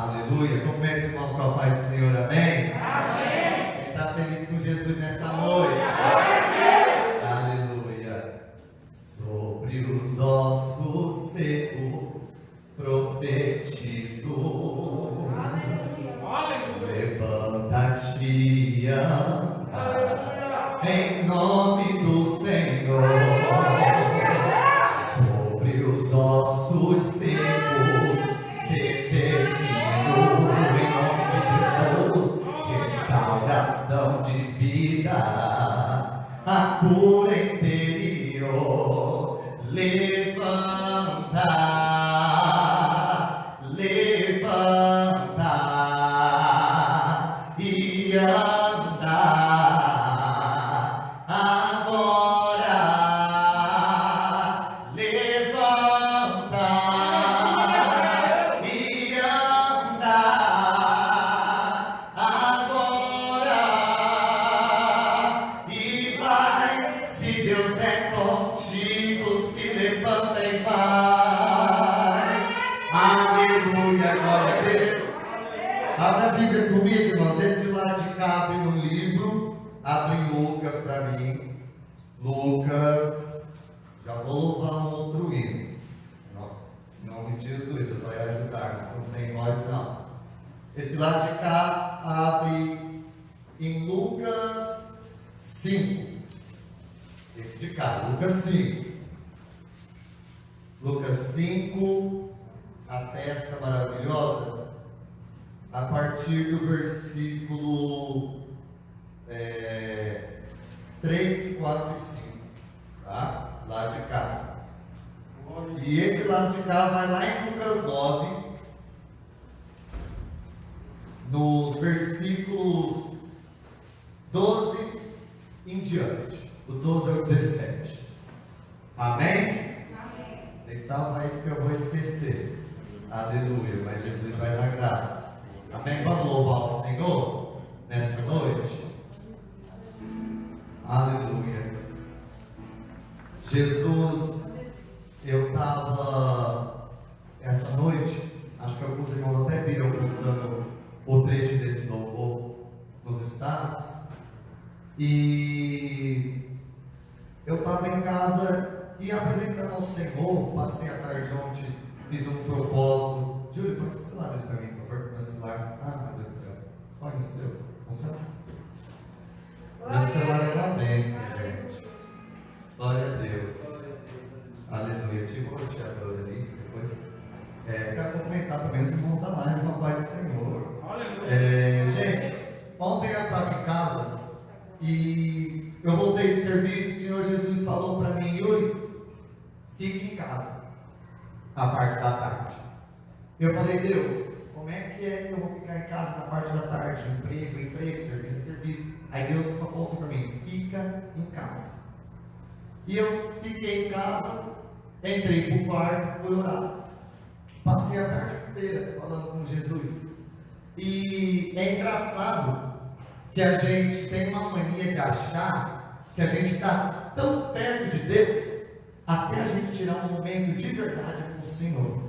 Aleluia. Cumprimente, irmãos, com a paz do Senhor. Amém? Amém. Quem está feliz com Jesus nessa noite? Amém. Aleluia. Sobre os ossos secos profetizo. Aleluia. Levanta-te, anda, em nome do Senhor. Sobre os ossos secos determino, em nome de Jesus, restauração de vida, a cura interior. Levanta, levanta e anda agora. Levanta e anda agora e vai. Se Deus é contigo, se levanta e vai. Aleluia, glória a Deus. Abra a Bíblia comigo, irmãos. Esse lado de cá abre no livro. Abre em Lucas para mim. Lucas. Já vou louvar um outro hino. Em nome de Jesus, Deus vai ajudar. Não tem voz, não. Esse lado de cá abre em Lucas 5. Esse de cá, Lucas 5. Lucas 5, a festa maravilhosa, a partir do versículo 3, 4 e 5, tá? Lá de cá. E esse lado de cá vai lá em Lucas 9, nos versículos 12 em diante, do 12 ao 17. Amém? Vocês salvam aí porque eu vou esquecer. Aleluia, mas Jesus vai dar graça. Amém? Vamos louvar o Senhor nesta noite? Aleluia. Jesus, eu estava essa noite, acho que alguns irmãos até viram postando o trecho desse louvor nos estados, e eu estava em casa e apresentando ao Senhor. Passei a tarde ontem, fiz um propósito. Júlio, põe o celular ali para mim, por favor. Meu celular. Ah, meu Deus do céu. Olha o seu. Funciona? Meu celular é uma bênção, gente. Glória a Deus. Aleluia. Tive um roteador ali. Depois. Quero cumprimentar também os irmãos da live com a paz do Senhor. Gente, ontem eu estava em casa e eu voltei de serviço. O Senhor Jesus falou para mim: Yuri, fique em casa a parte da tarde. Eu falei: Deus, como é que eu vou ficar em casa na parte da tarde? Emprego, serviço. Aí Deus falou assim para mim: fica em casa. E eu fiquei em casa, entrei para o quarto, fui orar. Passei a tarde inteira falando com Jesus. E é engraçado que a gente tem uma mania de achar que a gente está tão perto de Deus, até a gente tirar um momento de verdade com o Senhor,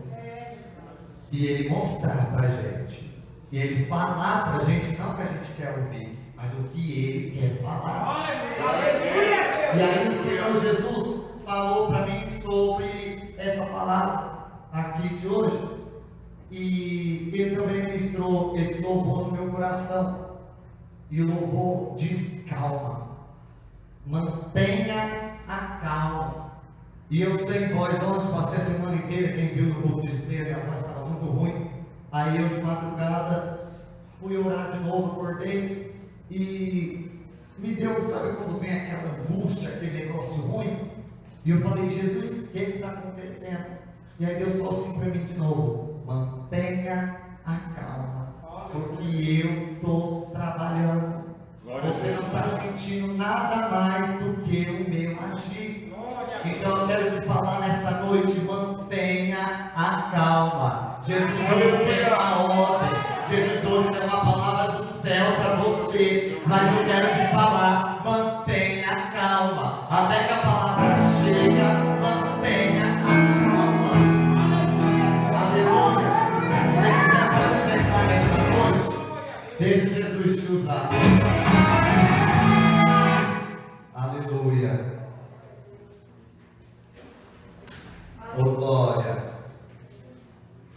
e Ele mostrar para a gente, e Ele falar para a gente, não o que a gente quer ouvir, mas o que Ele quer falar. E aí o Senhor Jesus falou para mim sobre essa palavra aqui de hoje, e Ele também ministrou esse louvor no meu coração. E o louvor diz: calma, mantenha a calma. E eu sem voz ontem, passei a semana inteira, quem viu no culto de ceia, minha voz estava muito ruim. Aí eu de madrugada fui orar de novo, acordei e me deu, sabe quando vem aquela angústia, aquele negócio ruim? E eu falei: Jesus, o que está acontecendo? E aí Deus falou assim para mim de novo: mantenha a calma, porque eu estou trabalhando. Você não está sentindo nada mais do que o meu agir. Então eu quero te falar nessa noite: mantenha a calma. Jesus hoje tem uma ordem, Jesus hoje tem uma palavra do céu para você, mas eu quero te falar: mantenha a calma, até que a palavra chega. Mantenha a calma. Aleluia. Se quiser pode sentar. Deixa Jesus te usar. Aleluia. Oh, glória.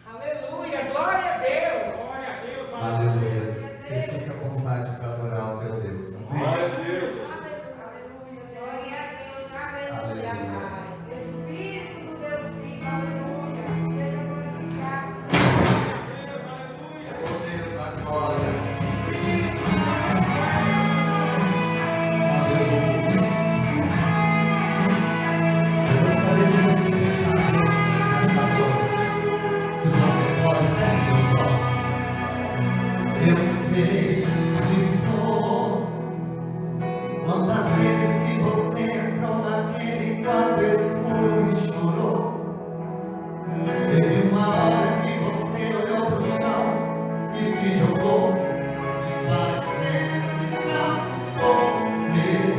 Aleluia. Glória a Deus. Glória a Deus. Aleluia. Você fica à vontade para adorar o teu Deus. Amém? Glória a Deus. Aleluia. Glória a Deus. Aleluia. Espírito do Deus vivo. Aleluia. Seja glorificado. Oh, Deus da glória. Eu sei de dor. Quantas vezes que você entrou naquele quarto escuro e chorou. Teve uma hora que você olhou pro chão e se jogou, desfalecendo de tanto sofrer,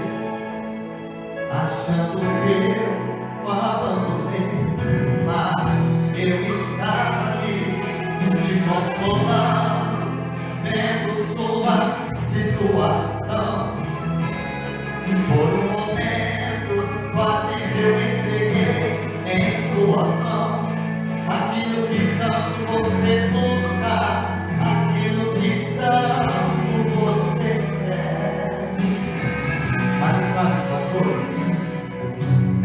achando que eu o abandonei. Mas eu estava ali te consolando, vendo sua situação. Por um momento, quase eu entreguei em tuas mãos aquilo que tanto você busca, aquilo que tanto você quer. Mas você sabe uma coisa?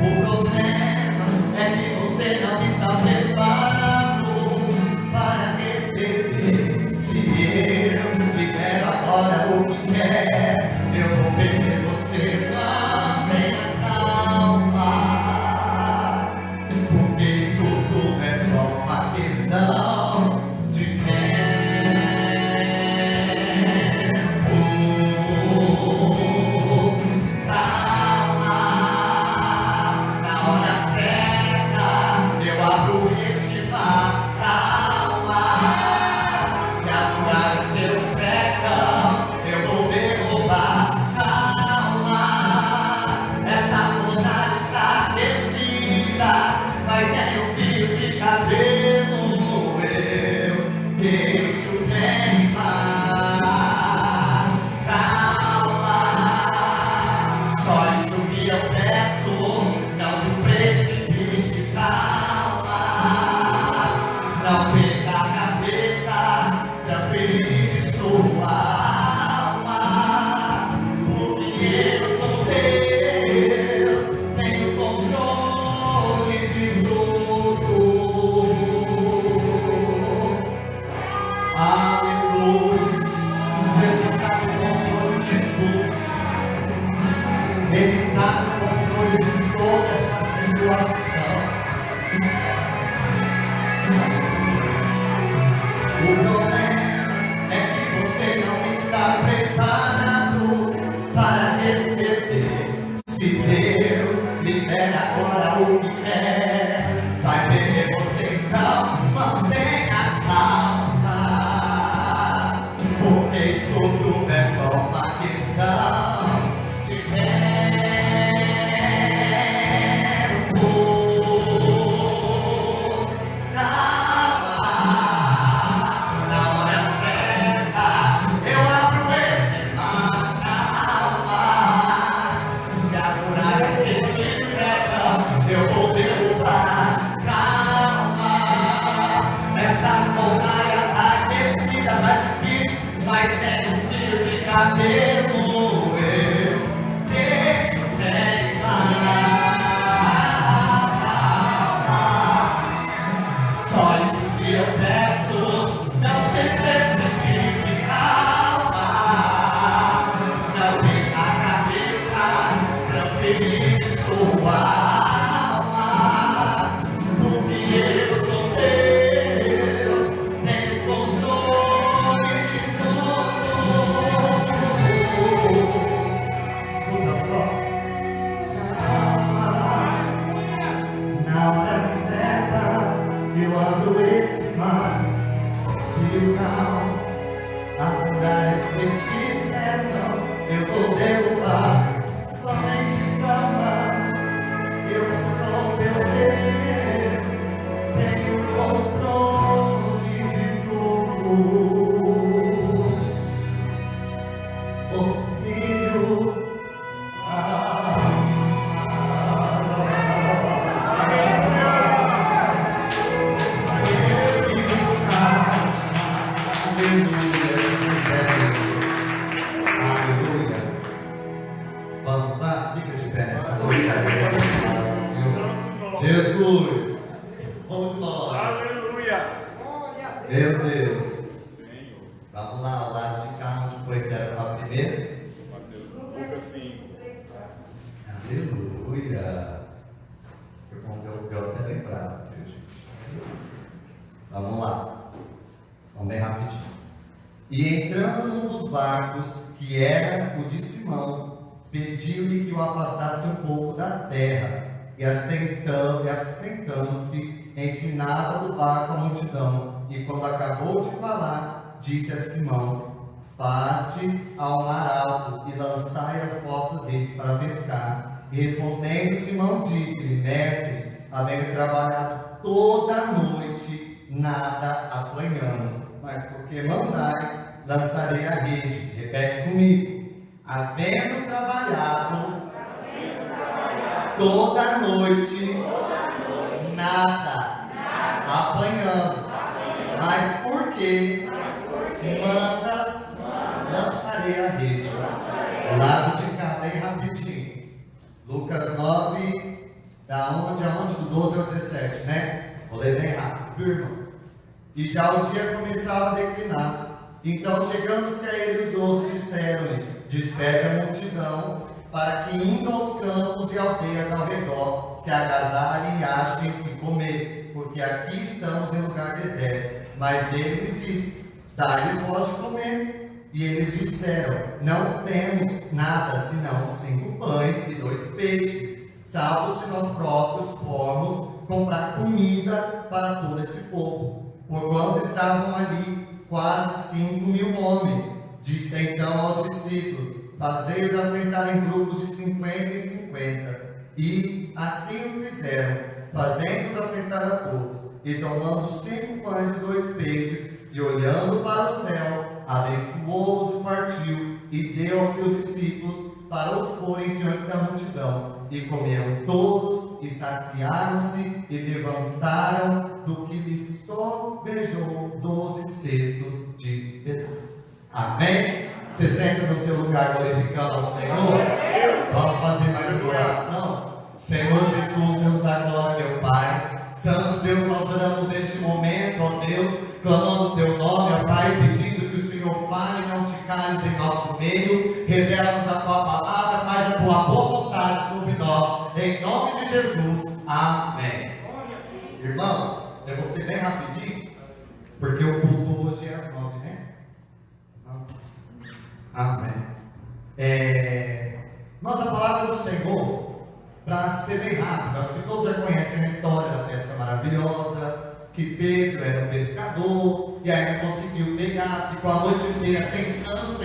O problema é que você não está preparado para receber. Se eu libero agora o que quer, eu vou perder você. Mantenha calma, porque isso tudo é só uma questão de tempo. Calma, na hora certa eu abro este mar. Calma, e apurar os teus secão eu vou derrubar. Calma, essa vontade está aquecida, mas nem o fio de cabelo eu deixo queimar. Calma, só isso que eu peço, não se precipite. Calma, não perca a cabeça, não feliz sua alma, porque eu sou Deus, tenho controle de tudo. Aleluia, Jesus está no controle de tudo. Ele está no controle de toda essa situação. O problema é que você não está preparado para receber. Se Deus libera agora o que quer, vai perder você. Então mantenha calma, porque isso tudo é só uma questão de tempo. Calma, na hora certa eu abro esse mar. Calma, e a muralha que te cerca eu vou derrubar. Calma, essa montanha tá aquecida, mas tem um fio de cabelo eu deixo queimar. Só isso que eu peço, não se precipite. Calma, não perca a cabeça, tranquilize sua alma, porque eu sou Deus, tenho controle de tudo. Escuta só. Calma, na hora certa eu abro esse mar. Rio não, as muralhas que te cercam eu vou derrubar. Somente calma, eu sou teu Deus, tenho controle de tudo. Jesus. Senhor. Vamos lá, ao lado de cá, onde foi que era a primeira? Mateus, Lucas 5. Aleluia. Eu até lembrava, gente. Vamos lá. Vamos bem rapidinho. E entrando num dos barcos, que era o de Simão, pediu-lhe que o afastasse um pouco da terra, e assentando-se, ensinava do barco a multidão. E quando acabou de falar, disse a Simão: faze ao mar alto e lançai as vossas redes para pescar. E respondendo, Simão disse-lhe: mestre, havendo trabalhado toda a noite, nada apanhamos, mas porque mandais, lançarei a rede. Repete comigo: havendo trabalhado toda a noite, nada apanhamos, mas porque mandas, lançarei a rede. Lado de cá, bem rapidinho. Lucas 9, da onde aonde? Do 12 ao 17, né? Vou ler bem rápido, viu, irmão? E já o dia começava a declinar. Então, chegando-se a ele, os 12 disseram-lhe: despede a multidão, para que, indo aos campos e aldeias ao redor, se agasalhem e achem o que comer, porque aqui estamos em lugar deserto. Mas ele lhes disse: dai-lhes vós de comer. E eles disseram: não temos nada senão 5 pães e 2 peixes, salvo se nós próprios formos comprar comida para todo esse povo. Porquanto estavam ali quase 5.000 homens. Disse então aos discípulos: fazei-os assentar em grupos de 50 e 50. E assim o fizeram, fazendo-os assentar a todos. E tomando 5 pães e 2 peixes, e olhando para o céu, abençoou-os e partiu, e deu aos seus discípulos para os porem diante da multidão. E comeram todos, e saciaram-se, e levantaram do que lhes sobrejou 12 cestos de pedaços. Amém? Você senta no seu lugar glorificando ao Senhor? Vamos fazer mais oração? Senhor Jesus, Deus da glória, meu Pai. Santo Deus, nós oramos neste momento, ó Deus, clamando o teu nome, ó Pai, pedindo que o Senhor fale, não te cales em nosso meio, revela-nos a tua palavra, faz a tua boa vontade sobre nós, em nome de Jesus, amém. Irmãos, eu vou ser bem rapidinho, porque o culto hoje é às 9, né? Amém. Mas a palavra do Senhor, para ser bem rápido, acho que todos já conhecem a história da pesca maravilhosa, que Pedro era um pescador, e aí não conseguiu pegar, ficou a noite inteira tentando,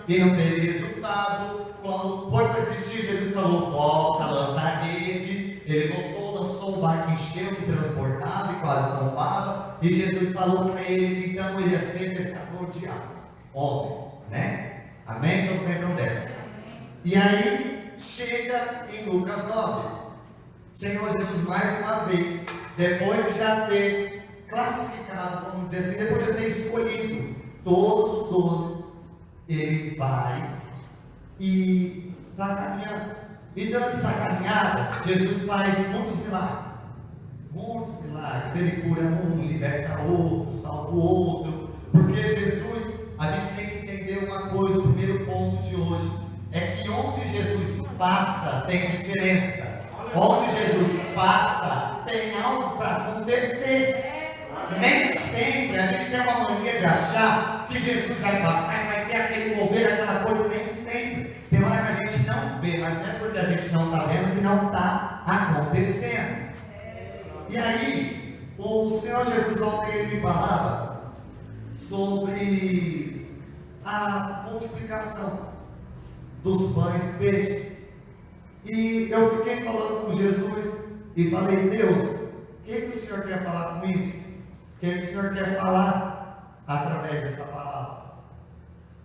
e não teve resultado. Quando foi para desistir, Jesus falou: volta, lança a rede. Ele voltou, lançou o barco, encheu, que transportava e quase tombava, e Jesus falou para ele que então ele ia ser pescador de águas, homens, né? Amém? Todos lembram dessa? E aí, chega em Lucas 9, Senhor Jesus mais uma vez, depois de já ter classificado, vamos dizer assim, depois de ter escolhido todos os 12, ele vai e vai caminhando. E durante essa caminhada, Jesus faz muitos milagres. Ele cura um, liberta outro, salva o outro. Porque Jesus, a gente tem que entender uma coisa, o primeiro ponto de hoje é que onde Jesus passa tem diferença. Onde Jesus passa tem algo para acontecer. Nem sempre a gente tem uma mania de achar que Jesus vai passar e vai ter aquele mover, aquela coisa, nem sempre. Tem hora que a gente não vê, mas não é porque a gente não está vendo que não está acontecendo. E aí, o Senhor Jesus ontem ele me falava sobre a multiplicação dos pães e peixes. E eu fiquei falando com Jesus e falei: Deus, o que o Senhor quer falar com isso? O que o Senhor quer falar através dessa palavra?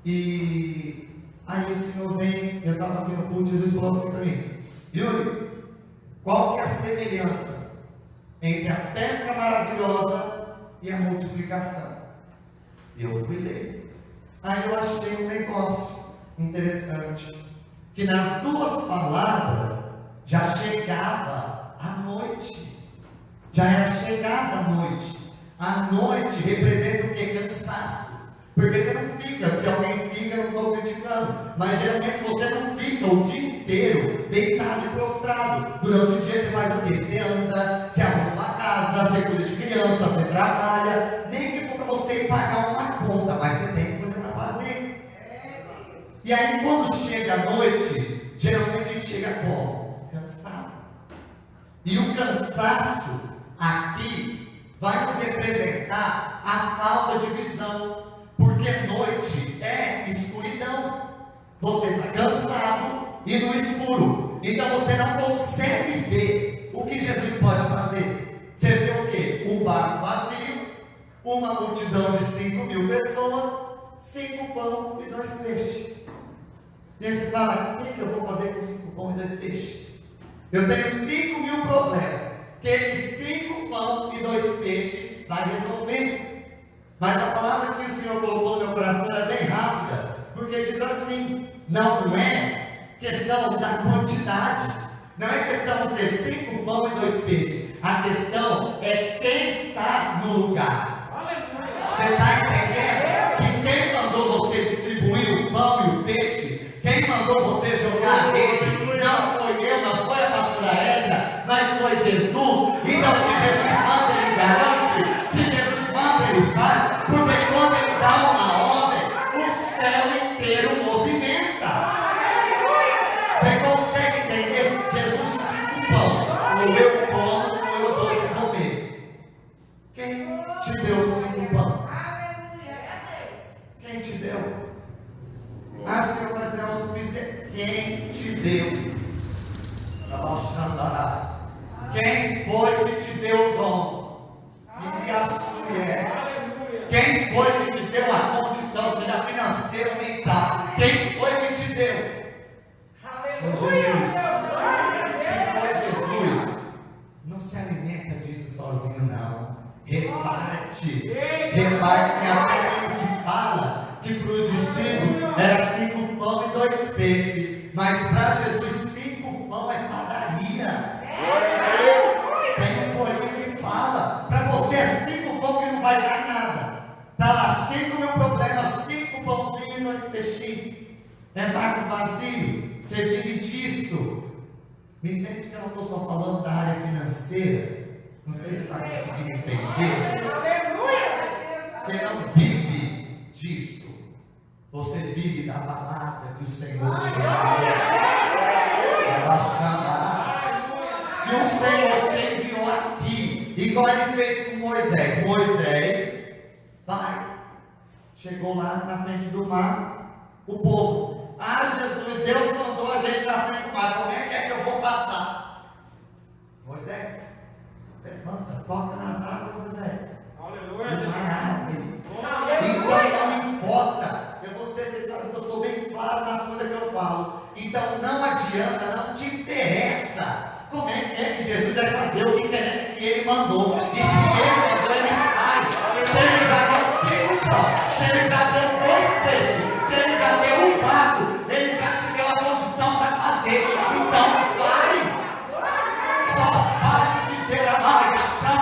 E aí o Senhor vem, eu estava aqui no culto, Jesus falou assim para mim: Yuri, qual que é a semelhança entre a pesca maravilhosa e a multiplicação? E eu fui ler. Aí eu achei um negócio interessante, que nas duas palavras já chegava a noite, já era chegada a noite. A noite representa o que? Cansaço. Porque você não fica, se alguém fica, eu não estou criticando, mas geralmente você não fica o dia inteiro deitado e prostrado. Durante o dia você faz o quê? Você anda, você arruma uma casa, você cuida de criança, você trabalha, nem que for para você ir pagar uma conta, mas você tem coisa para fazer. E aí quando chega a noite, geralmente a gente chega como? Cansado. E o cansaço aqui vai nos representar a falta de visão. Porque noite é escuridão. Você está cansado e no escuro. Então você não consegue ver o que Jesus pode fazer. Você vê o quê? Um barco vazio, uma multidão de 5.000 pessoas, 5 pão e 2 peixes. E aí você fala, o que eu vou fazer com 5 pão e 2 peixes? Eu tenho 5.000 problemas. Que esses 5 pão e 2 peixes vai resolver. Mas a palavra que o Senhor colocou no meu coração é bem rápida, porque diz assim: não é questão da quantidade, não é questão de ter 5 pão e 2 peixes, a questão é quem está no lugar. Você está entendendo? Que quem mandou você distribuir o pão e o peixe, quem mandou você jogar a rede, não foi eu, não foi a pastora Edna, mas foi Jesus. Então se Jesus manda, ele garante, se Jesus manda, ele faz. Porque quando ele dá uma ordem, o céu inteiro movimenta. Você consegue entender? Jesus 5 pão, ou eu como, ou eu dou de comer. Quem te deu 5 pão? Quem te deu? Ah, Senhor, mas não é o suficiente. Quem te deu? Quem foi que te deu o dom? Quem foi que te deu a condição, seja financeira ou mental? Quem foi que te deu? Foi Jesus. Se foi Jesus, não se alimenta disso sozinho, não. Reparte. Reparte, que até ele que fala que para os discípulos era 5 pão e 2 peixes. Mas para Jesus 5 pão é padaria. Tem um porém que fala, para você é 5 pão que não vai dar nada. Está lá 5.000 problemas, 5 pãozinhos e 2 peixinhos. É barco vazio. Você vive disso. Me entende que eu não estou só falando da área financeira. Não sei se você está conseguindo entender. Você não vive disso. Você vive da palavra que o Senhor te deu. Se o Senhor te enviou aqui, igual ele fez com Moisés. Moisés, vai. Chegou lá na frente do mar, o povo. Ah, Jesus, Deus mandou a gente na frente do mar. Como é que eu vou passar? Moisés, levanta, toca nas águas, Moisés. Aleluia. O mar abre. Então não importa. Vocês sabem que eu sou bem claro nas coisas que eu falo. Então não adianta, não te interessa. Como é que Jesus vai fazer o que interessa que ele mandou? E se ele mandou, ele faz. Se ele já deu 5 pão, se ele já deu 2 peixes, se ele já deu um barco, ele já te deu a condição para fazer. Então vai. Só faz o que Deus manda, só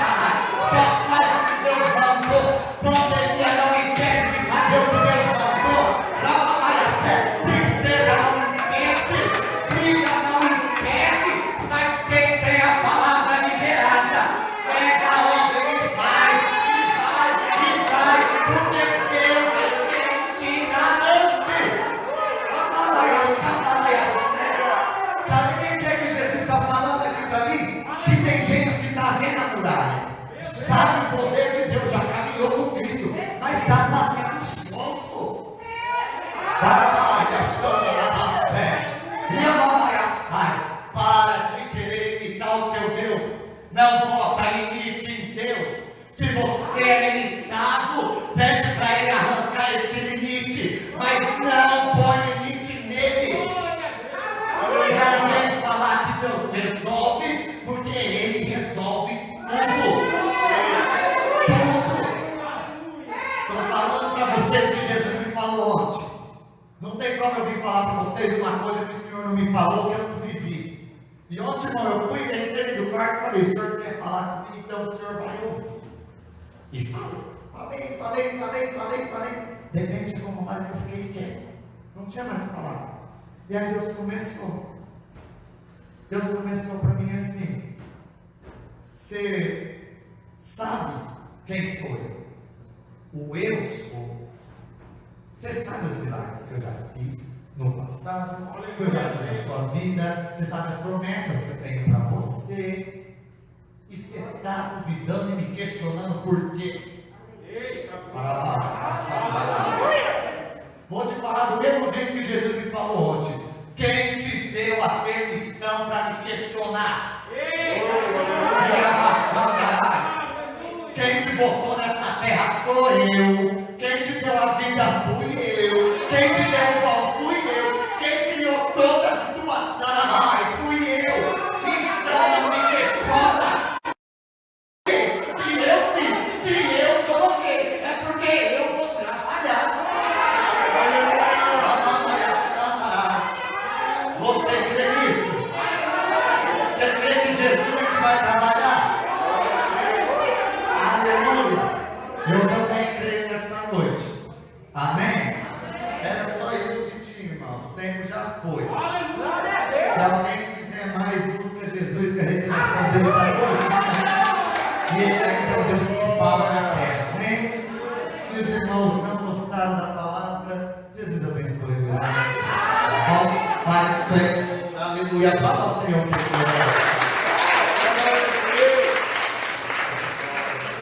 faz o que Deus mandou. Pandemia não impede de fazer o que Deus mandou. Trabalha certo, tristeza não impede, briga não impede, mas quem tem a palavra liberada, pega a ordem e vai, porque Deus é quem te garante. Sabe o que é que Jesus está falando aqui para mim? Que tem gente que está vendo a muralha, sabe o poder de Deus, já caminhou com Cristo, mas está fazendo esforço. Para de querer limitar o teu Deus. Não bota limite em Deus. Se você é limitado, pede para ele arrancar esse limite, mas não põe limite nele. Não vem falar que Deus resolve, porque ele resolve tudo. Estou falando para vocês que Jesus me falou ontem. Não tem como eu vir falar para vocês uma coisa que o Senhor não me falou, que eu não vivi. E ontem, irmão, eu fui, entrei no quarto e falei: o Senhor quer falar comigo, então o Senhor vai ouvir. E falei. De repente, como uma hora que eu fiquei quieto, não tinha mais palavra. E aí Deus começou para mim assim: você sabe quem sou eu? O eu sou. Você sabe os milagres que eu já fiz no passado, que eu já fiz na sua vida, você sabe as promessas que eu tenho para você, e você está duvidando e me questionando por quê? Vou te falar do mesmo jeito que Jesus me falou ontem. Quem te deu a permissão para me questionar? Quem te botou nessa terra sou eu. Quem te deu a vida fui eu. Quem te deu o pão fui eu. Quem criou todas as tuas sarabaias fui eu. Então não me questiona. Se eu coloquei, é porque eu vou trabalhar. Você crê nisso? Você crê que Jesus é que vai trabalhar? Aleluia! Eu também creio nessa noite. Amém? Era só isso que tinha, irmãos. O tempo já foi. Se alguém quiser mais, busca Jesus, que a revelação dele está hoje. E ele ainda é o Deus que fala na terra. Amém? Se os irmãos não gostaram da palavra, Jesus abençoe. Tá bom? Pai do céu. Aleluia. Aplauda o Senhor.